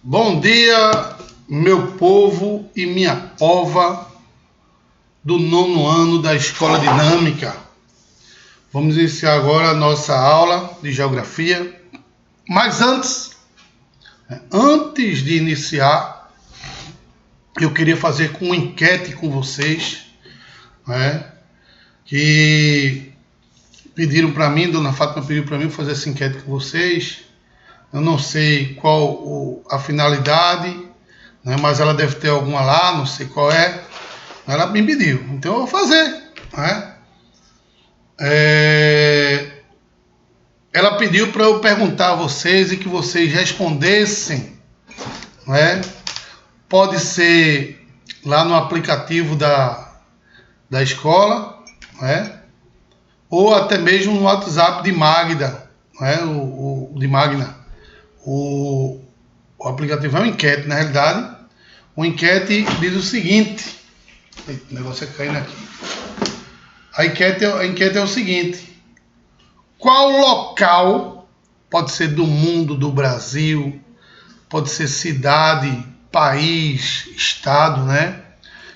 Bom dia, meu povo e minha pova do 9º ano da Escola Dinâmica. Vamos iniciar agora a nossa aula de Geografia. Mas antes de iniciar, eu queria fazer uma enquete com vocês, que pediram para mim, Dona Fátima pediu para mim fazer essa enquete com vocês. Eu não sei qual a finalidade, mas ela deve ter alguma lá, não sei qual é. Ela me pediu, então eu vou fazer. Ela pediu para eu perguntar a vocês e que vocês respondessem. Pode ser lá no aplicativo da escola, ou até mesmo no WhatsApp de Magda, de Magna. O aplicativo é uma enquete, na realidade. Uma enquete diz o seguinte. Eita, o negócio é caindo aqui. A enquete é o seguinte: qual local, pode ser do mundo, do Brasil, pode ser cidade, país, estado,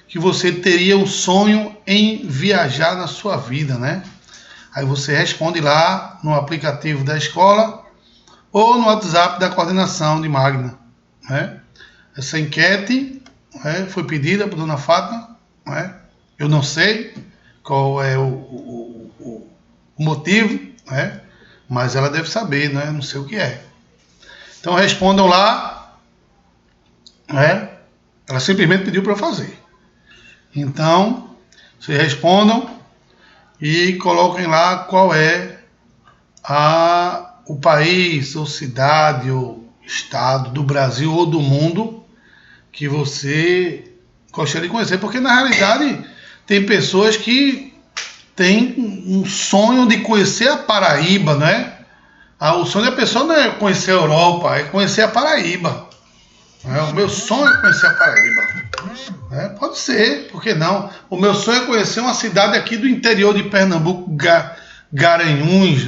que você teria um sonho em viajar na sua vida, Aí você responde lá no aplicativo da escola ou no WhatsApp da coordenação de Magna, Essa enquete foi pedida por Dona Fátima, Eu não sei qual é o motivo, mas ela deve saber, Não sei o que é. Então respondam lá, Ela simplesmente pediu para eu fazer. Então, vocês respondam e coloquem lá qual é o país, ou cidade, ou estado do Brasil ou do mundo que você gostaria de conhecer. Porque na realidade tem pessoas que têm um sonho de conhecer a Paraíba, O sonho da pessoa não é conhecer a Europa, é conhecer a Paraíba. O meu sonho é conhecer a Paraíba. Pode ser, por que não? O meu sonho é conhecer uma cidade aqui do interior de Pernambuco, Garanhuns,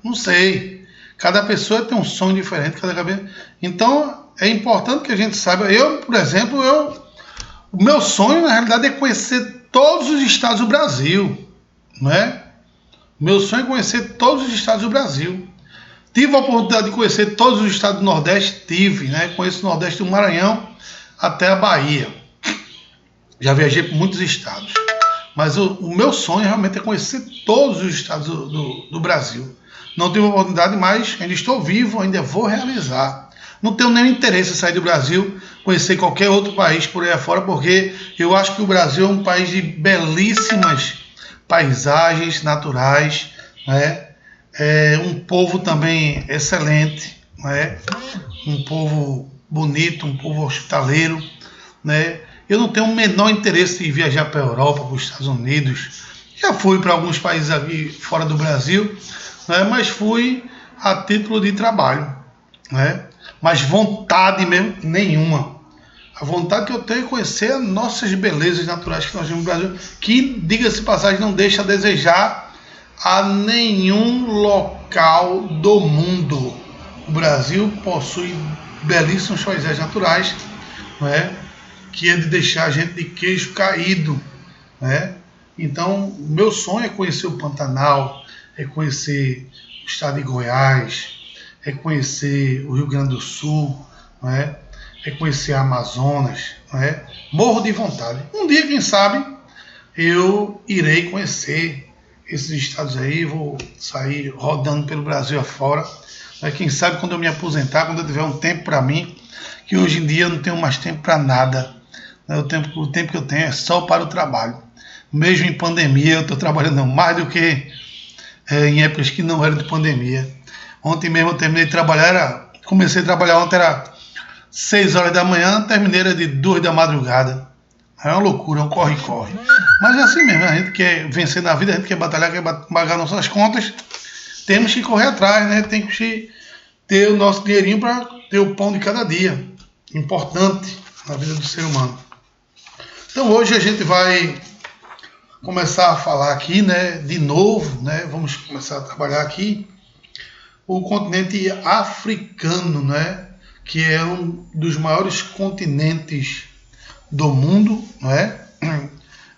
Não sei. Cada pessoa tem um sonho diferente, cada cabeça. Então, é importante que a gente saiba. Eu, por exemplo, o meu sonho, na realidade, é conhecer todos os estados do Brasil, Meu sonho é conhecer todos os estados do Brasil. Tive a oportunidade de conhecer todos os estados do Nordeste, Conheço o Nordeste do Maranhão até a Bahia. Já viajei por muitos estados. Mas o meu sonho realmente é conhecer todos os estados do Brasil. Não tive a oportunidade, mas ainda estou vivo, ainda vou realizar. Não tenho nenhum interesse em sair do Brasil, conhecer qualquer outro país por aí afora, porque eu acho que o Brasil é um país de belíssimas paisagens naturais, É um povo também excelente, Um povo bonito, um povo hospitaleiro, Eu não tenho o menor interesse em viajar para a Europa, para os Estados Unidos. Já fui para alguns países aqui fora do Brasil, mas fui a título de trabalho, Mas vontade mesmo nenhuma. A vontade que eu tenho é conhecer as nossas belezas naturais que nós temos no Brasil, que, diga-se de passagem, não deixa a desejar a nenhum local do mundo. O Brasil possui belíssimas paisagens naturais, que é de deixar a gente de queixo caído, Então, o meu sonho é conhecer o Pantanal, é conhecer o estado de Goiás, é conhecer o Rio Grande do Sul, É conhecer a Amazonas, Morro de vontade. Um dia, quem sabe, eu irei conhecer esses estados aí, vou sair rodando pelo Brasil afora. Quem sabe quando eu me aposentar, quando eu tiver um tempo para mim, que hoje em dia eu não tenho mais tempo para nada. O tempo que eu tenho é só para o trabalho. Mesmo em pandemia, eu estou trabalhando mais do que em épocas que não eram de pandemia. Ontem mesmo eu terminei de trabalhar, comecei a trabalhar ontem, era 6 horas da manhã, terminei era de 2 da madrugada. É uma loucura, é um corre-corre. Mas é assim mesmo, a gente quer vencer na vida, a gente quer batalhar, quer pagar nossas contas, temos que correr atrás, Tem que ter o nosso dinheirinho para ter o pão de cada dia. Importante na vida do ser humano. Então hoje a gente vai começar a falar aqui, de novo, Vamos começar a trabalhar aqui o continente africano, que é um dos maiores continentes do mundo, não é?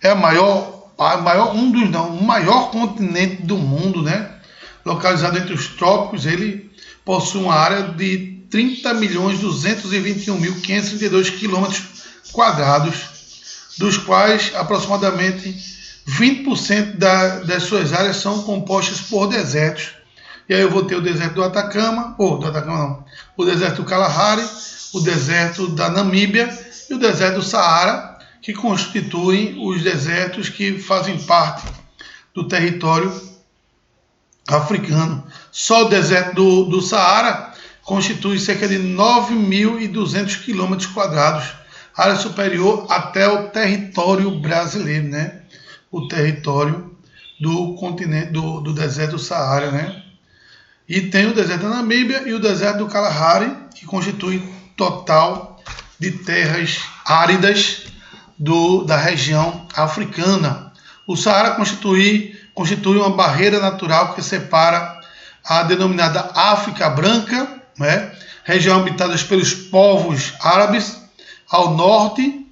É o maior continente do mundo, né? Localizado entre os trópicos, ele possui uma área de 30.221.532 km², dos quais aproximadamente 20% das suas áreas são compostas por desertos. E aí eu vou ter o deserto do Atacama, o deserto do Kalahari, o deserto da Namíbia e o deserto do Saara, que constituem os desertos que fazem parte do território africano. Só o deserto do Saara constitui cerca de 9.200 km², área superior até o território brasileiro, né? O território do continente, do deserto do Saara, né? E tem o deserto da Namíbia e o deserto do Kalahari, que constitui total de terras áridas da região africana. O Saara constitui uma barreira natural que separa a denominada África Branca, né? Região habitada pelos povos árabes, ao norte,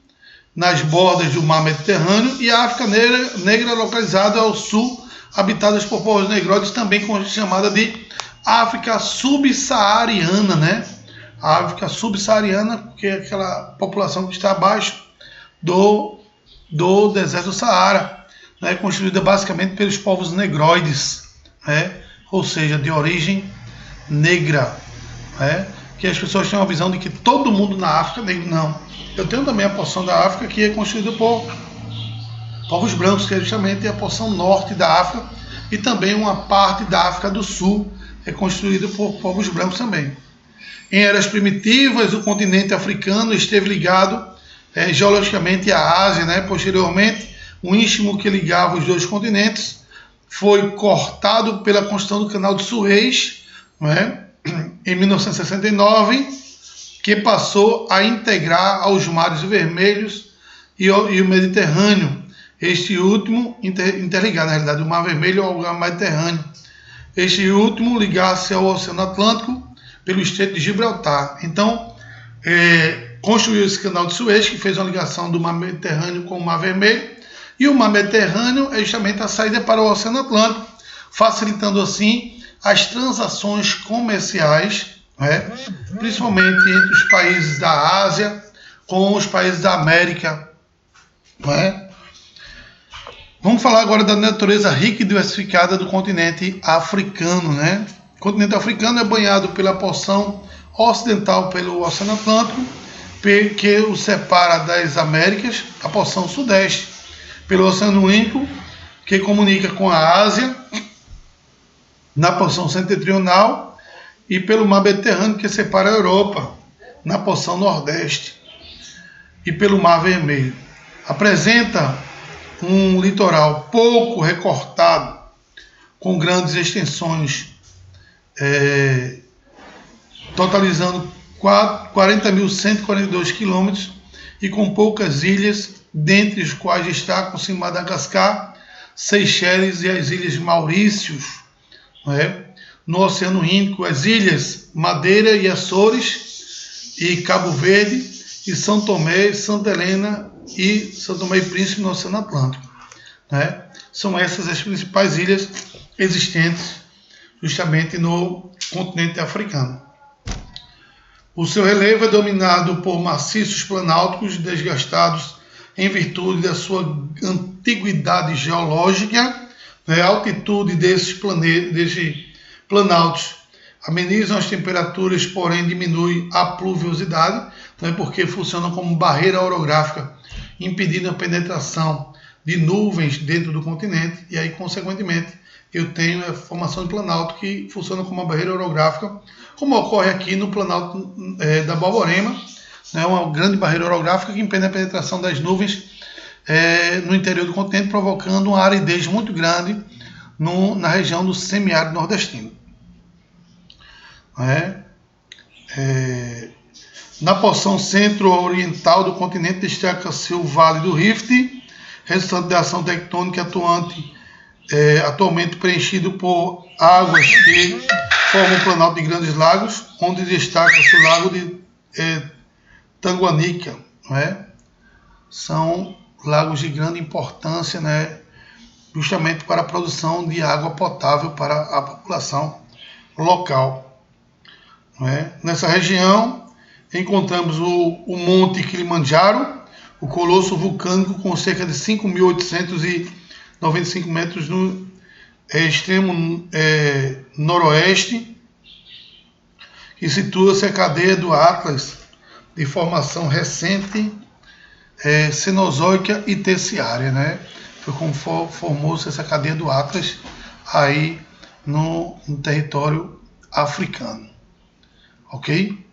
nas bordas do mar Mediterrâneo, e a África Negra localizada ao sul, habitadas por povos negroides, também chamada de África subsaariana, né? A África subsaariana, que é aquela população que está abaixo do deserto do Saara, né? Constituída basicamente pelos povos negroides, né? Ou seja, de origem negra, né? Que as pessoas têm uma visão de que todo mundo na África é negro. Não. Eu tenho também a porção da África que é constituída por povos brancos, que é justamente a porção norte da África, e também uma parte da África do Sul é constituída por povos brancos também. Em eras primitivas, o continente africano esteve ligado geologicamente à Ásia, né? Posteriormente, o istmo que ligava os dois continentes foi cortado pela construção do Canal de Suez, né? Em 1969, que passou a integrar aos mares vermelhos e o Mediterrâneo. Este último interligado, na realidade, o Mar Vermelho ao Mediterrâneo. Este último ligasse ao Oceano Atlântico pelo Estreito de Gibraltar. Então, construiu esse Canal de Suez, que fez uma ligação do Mar Mediterrâneo com o Mar Vermelho, e o Mar Mediterrâneo é justamente a saída para o Oceano Atlântico, facilitando assim as transações comerciais, né, principalmente entre os países da Ásia com os países da América, né? Vamos falar agora da natureza rica e diversificada do continente africano, né? O continente africano é banhado pela porção ocidental pelo Oceano Atlântico, que o separa das Américas, a porção sudeste pelo Oceano Índico, que comunica com a Ásia, na porção setentrional, e pelo Mar Mediterrâneo, que separa a Europa, na porção nordeste, e pelo Mar Vermelho. Apresenta um litoral pouco recortado, com grandes extensões, totalizando 40.142 quilômetros, e com poucas ilhas, dentre as quais destacam-se Madagascar, Seychelles e as Ilhas Maurícios, né? No Oceano Índico, as Ilhas Madeira e Açores e Cabo Verde, e São Tomé, Santa Helena e São Tomé e Príncipe no Oceano Atlântico, né? São essas as principais ilhas existentes justamente no continente africano. O seu relevo é dominado por maciços planálticos desgastados em virtude da sua antiguidade geológica, né? A altitude desses planaltos amenizam as temperaturas, porém diminui a pluviosidade, né? Porque funcionam como barreira orográfica, impedindo a penetração de nuvens dentro do continente, e aí, consequentemente, eu tenho a formação de planalto que funciona como uma barreira orográfica, como ocorre aqui no planalto da Borborema, né? Uma grande barreira orográfica que impede a penetração das nuvens no interior do continente, provocando uma aridez muito grande na região do semiárido nordestino. Na porção centro-oriental do continente destaca-se o Vale do Rift, resultante da ação tectônica atualmente preenchido por águas que formam o planalto de Grandes Lagos, onde destaca-se o Lago de Tanguanica, não é? São lagos de grande importância, né? Justamente para a produção de água potável para a população local, não é? Nessa região encontramos o Monte Kilimanjaro, o colosso vulcânico com cerca de 5.895 metros no extremo noroeste, que situa-se a cadeia do Atlas, de formação recente, cenozoica e terciária, né? Foi como formou-se essa cadeia do Atlas aí no território africano, ok?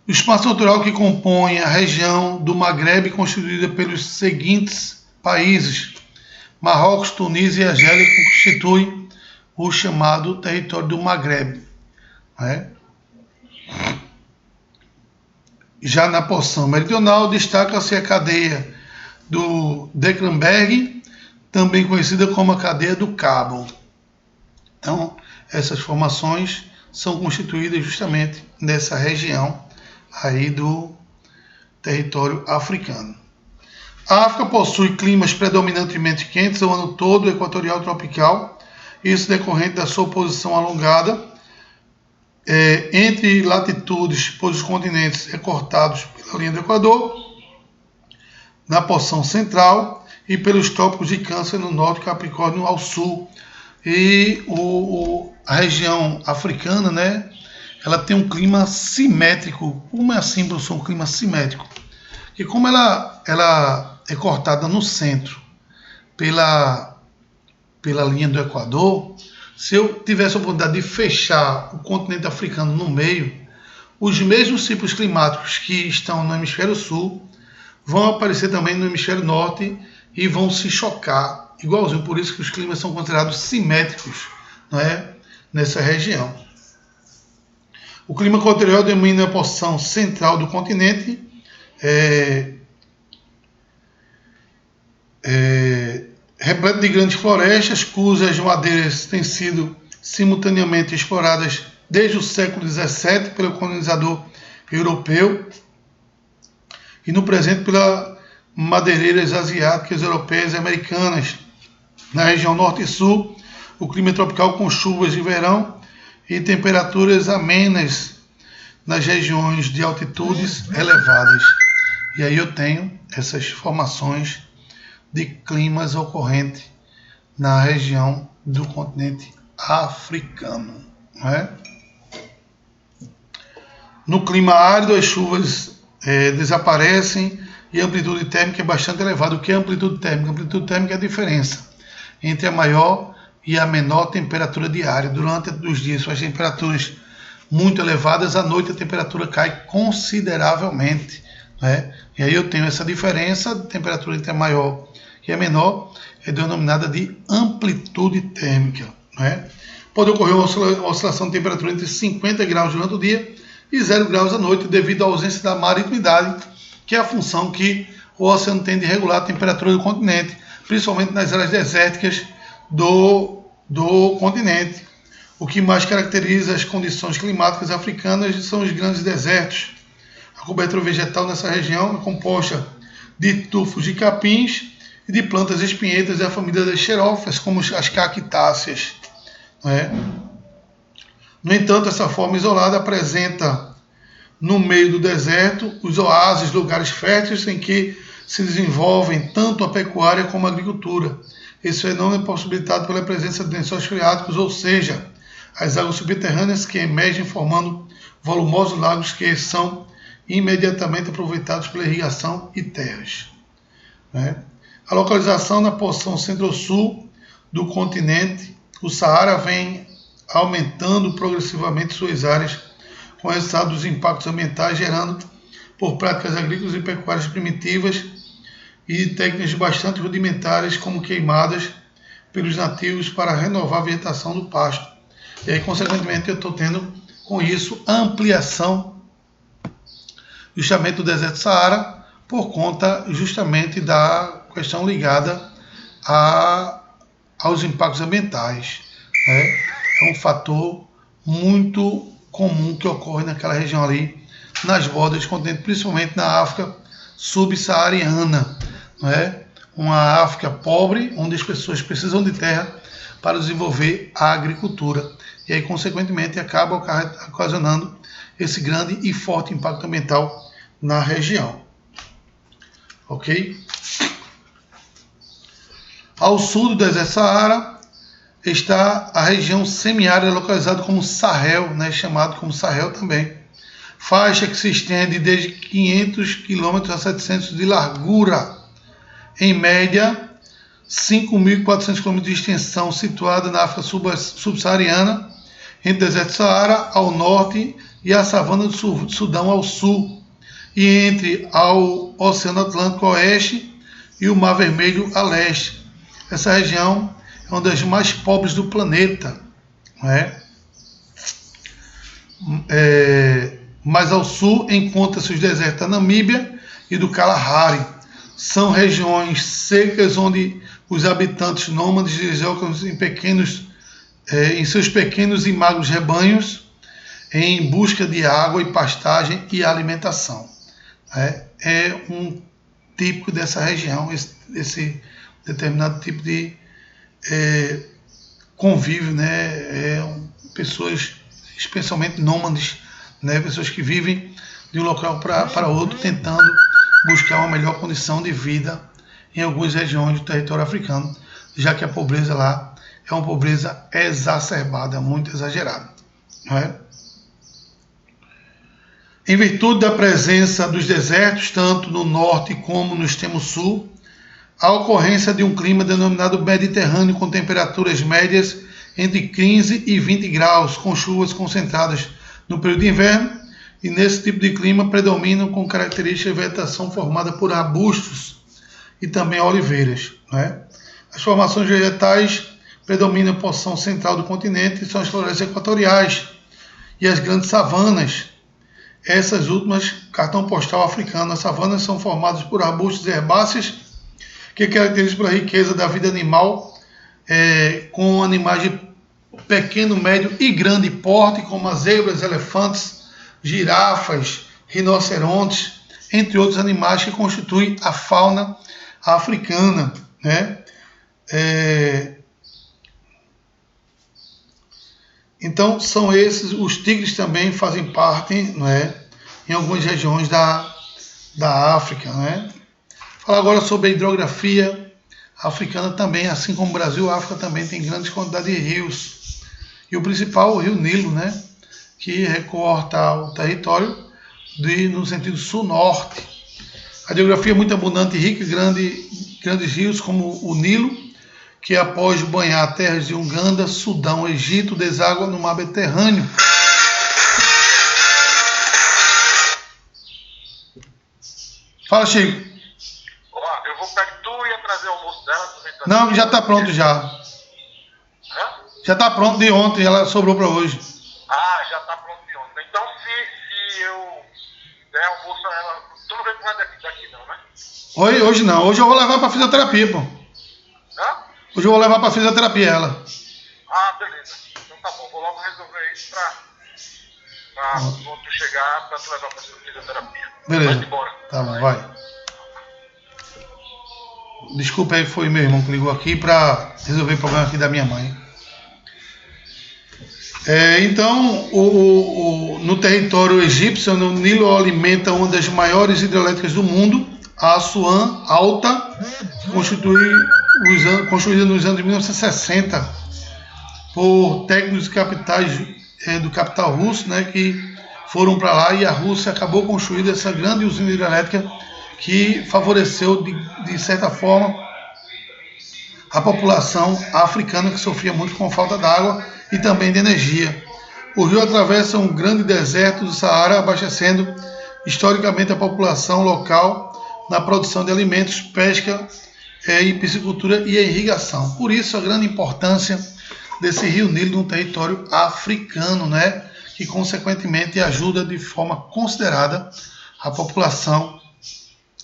O espaço natural que compõe a região do Maghreb é constituída pelos seguintes países: Marrocos, Tunísia e Argélia constituem o chamado território do Maghreb, né? Já na porção meridional destaca-se a cadeia do Declanberg, também conhecida como a cadeia do Cabo. Então, essas formações são constituídas justamente nessa região aí do território africano. A África possui climas predominantemente quentes o ano todo, equatorial tropical, isso decorrente da sua posição alongada entre latitudes, pois os continentes recortados pela linha do Equador, na porção central, e pelos trópicos de Câncer no norte e Capricórnio ao sul. E a região africana, né, ela tem um clima simétrico. Como é assim, professor? Um clima simétrico. E como ela é cortada no centro pela linha do Equador, se eu tivesse a oportunidade de fechar o continente africano no meio, os mesmos ciclos climáticos que estão no hemisfério sul vão aparecer também no hemisfério norte e vão se chocar igualzinho. Por isso que os climas são considerados simétricos, não é? Nessa região. O clima equatorial domina a porção central do continente, repleto de grandes florestas, cujas madeiras têm sido simultaneamente exploradas desde o século XVII pelo colonizador europeu e no presente pelas madeireiras asiáticas, europeias e americanas. Na região norte e sul, o clima é tropical com chuvas de verão e temperaturas amenas nas regiões de altitudes elevadas. E aí eu tenho essas formações de climas ocorrentes na região do continente africano, não é? No clima árido, as chuvas desaparecem e a amplitude térmica é bastante elevada. O que é amplitude térmica? A amplitude térmica é a diferença entre a maior e a menor temperatura diária. Durante os dias, são as temperaturas muito elevadas, à noite a temperatura cai consideravelmente, né? E aí eu tenho essa diferença de temperatura entre a maior e a menor, é denominada de amplitude térmica, né? Pode ocorrer uma oscilação de temperatura entre 50 graus durante o dia e 0 graus à noite, devido à ausência da maritimidade, que é a função que o oceano tem de regular a temperatura do continente, principalmente nas áreas desérticas do continente. O que mais caracteriza as condições climáticas africanas são os grandes desertos. A cobertura vegetal nessa região é composta de tufos de capins e de plantas espinhentas da família das xerófilas, como as cactáceas, né? No entanto, essa forma isolada apresenta no meio do deserto os oásis, lugares férteis em que se desenvolvem tanto a pecuária como a agricultura. Esse fenômeno é possibilitado pela presença de lençóis freáticos, ou seja, as águas subterrâneas que emergem formando volumosos lagos que são imediatamente aproveitados pela irrigação e terras, né? A localização na porção centro-sul do continente, o Saara vem aumentando progressivamente suas áreas com o resultado dos impactos ambientais gerando por práticas agrícolas e pecuárias primitivas e técnicas bastante rudimentares como queimadas pelos nativos para renovar a vegetação do pasto. E aí, consequentemente, eu estou tendo com isso ampliação justamente do deserto do Saara por conta justamente da questão ligada aos impactos ambientais, né? É um fator muito comum que ocorre naquela região ali nas bordas do continente, principalmente na África subsaariana, não é? Uma África pobre, onde as pessoas precisam de terra para desenvolver a agricultura. E aí, consequentemente, acaba ocasionando esse grande e forte impacto ambiental na região. Ok? Ao sul do deserto Saara está a região semiárida localizada como Sahel, né, chamado como Sahel também. Faixa que se estende desde 500 km a 700 de largura, em média 5.400 km de extensão, situada na África subsaariana, entre o deserto Saara ao norte e a savana do Sudão ao sul, e entre ao Oceano Atlântico a oeste e o Mar Vermelho a leste. Essa região é uma das mais pobres do planeta, não é? Mais ao sul encontra-se os desertos da Namíbia e do Kalahari. São regiões secas onde os habitantes nômades deslocam em seus pequenos e magros rebanhos em busca de água e pastagem e alimentação. É um típico dessa região, esse determinado tipo de convívio, né? Pessoas especialmente nômades, né? Pessoas que vivem de um local para outro tentando buscar uma melhor condição de vida em algumas regiões do território africano, já que a pobreza lá é uma pobreza exacerbada, muito exagerada, não é? Em virtude da presença dos desertos, tanto no norte como no extremo sul, a ocorrência de um clima denominado Mediterrâneo, com temperaturas médias entre 15 e 20 graus, com chuvas concentradas no período de inverno, e nesse tipo de clima predominam com característica de vegetação formada por arbustos e também oliveiras, né? As formações vegetais predominam a porção central do continente, são as florestas equatoriais e as grandes savanas. Essas últimas, cartão postal africano. As savanas são formadas por arbustos e herbáceas que caracterizam pela riqueza da vida animal, com animais de pequeno, médio e grande porte, como as zebras, elefantes, girafas, rinocerontes, entre outros animais que constituem a fauna africana, né? Então, são esses, os tigres também fazem parte, não é, em algumas regiões da África, não é? Falar agora sobre a hidrografia africana também, assim como o Brasil, a África também tem grandes quantidades de rios. E o principal, o rio Nilo, né, que recorta o território no sentido sul-norte. A hidrografia é muito abundante e rica, grandes rios como o Nilo, que após banhar terras de Uganda, Sudão, Egito, deságua no mar Mediterrâneo. Fala, Chico. Eu vou pegar, tu ia trazer o almoço dela? Não, já está pronto já. Hã? Já está pronto de ontem, ela sobrou para hoje. Ah, já está pronto de ontem. Então, se eu der almoço a ela, tu não vem com nada daqui não, né? Hoje não, hoje eu vou levar para fisioterapia, pô. Hã? Hoje eu vou levar para fisioterapia ela. Ah, beleza. Então tá bom, vou logo resolver isso pra quando tu chegar, pra tu levar pra fisioterapia. Beleza. Vai embora. Tá bom, vai. Desculpa aí, foi meu irmão que ligou aqui para resolver o problema aqui da minha mãe. Então, no território egípcio, o Nilo alimenta uma das maiores hidrelétricas do mundo, a Assuan Alta, construída nos anos de 1960 por técnicos do capital russo, né, que foram para lá, e a Rússia acabou construindo essa grande usina hidrelétrica que favoreceu, de certa forma, a população africana, que sofria muito com a falta d'água e também de energia. O rio atravessa um grande deserto do Saara, abastecendo historicamente a população local na produção de alimentos, pesca e piscicultura e irrigação. Por isso a grande importância desse rio Nilo no território africano, né, que consequentemente ajuda de forma considerada a população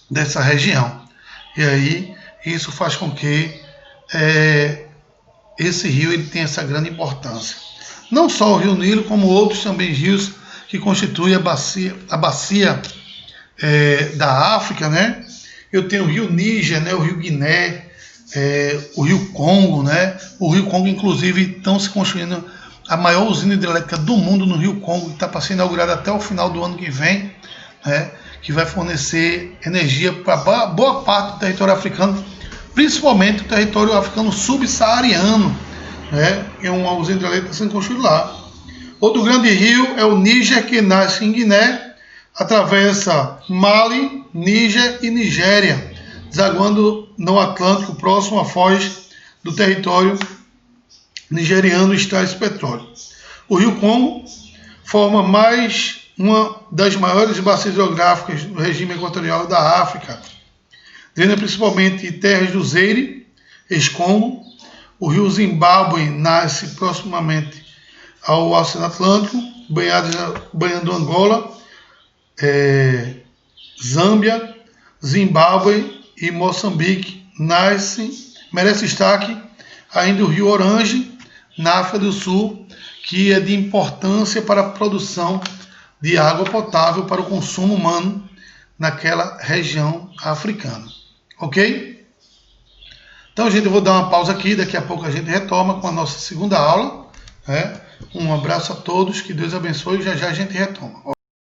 dessa região. E aí isso faz com que esse rio ele tenha essa grande importância. Não só o rio Nilo, como outros também rios que constitui a bacia da África, né? Eu tenho o rio Níger, né? O rio Guiné, o rio Congo, né? O rio Congo, inclusive, estão se construindo a maior usina hidrelétrica do mundo no rio Congo, que está para ser inaugurada até o final do ano que vem, né? Que vai fornecer energia para boa parte do território africano, principalmente o território africano subsaariano, né? É uma usina hidrelétrica sendo construída lá. Outro grande rio é o Níger, que nasce em Guiné, atravessa Mali, Níger e Nigéria, desaguando no Atlântico, próximo à foz do território nigeriano, extrai esse petróleo. O rio Congo forma mais uma das maiores bacias hidrográficas do regime equatorial da África. Drena principalmente terras do Zaire, ex-Congo. O rio Zimbábue nasce proximamente ao Oceano Atlântico, banhando Angola, Zâmbia, Zimbábue e Moçambique. Merece destaque ainda o rio Orange, na África do Sul, que é de importância para a produção de água potável para o consumo humano naquela região africana. Ok? Então, gente, eu vou dar uma pausa aqui, daqui a pouco a gente retoma com a nossa segunda aula. Um abraço a todos, que Deus abençoe e já já a gente retoma.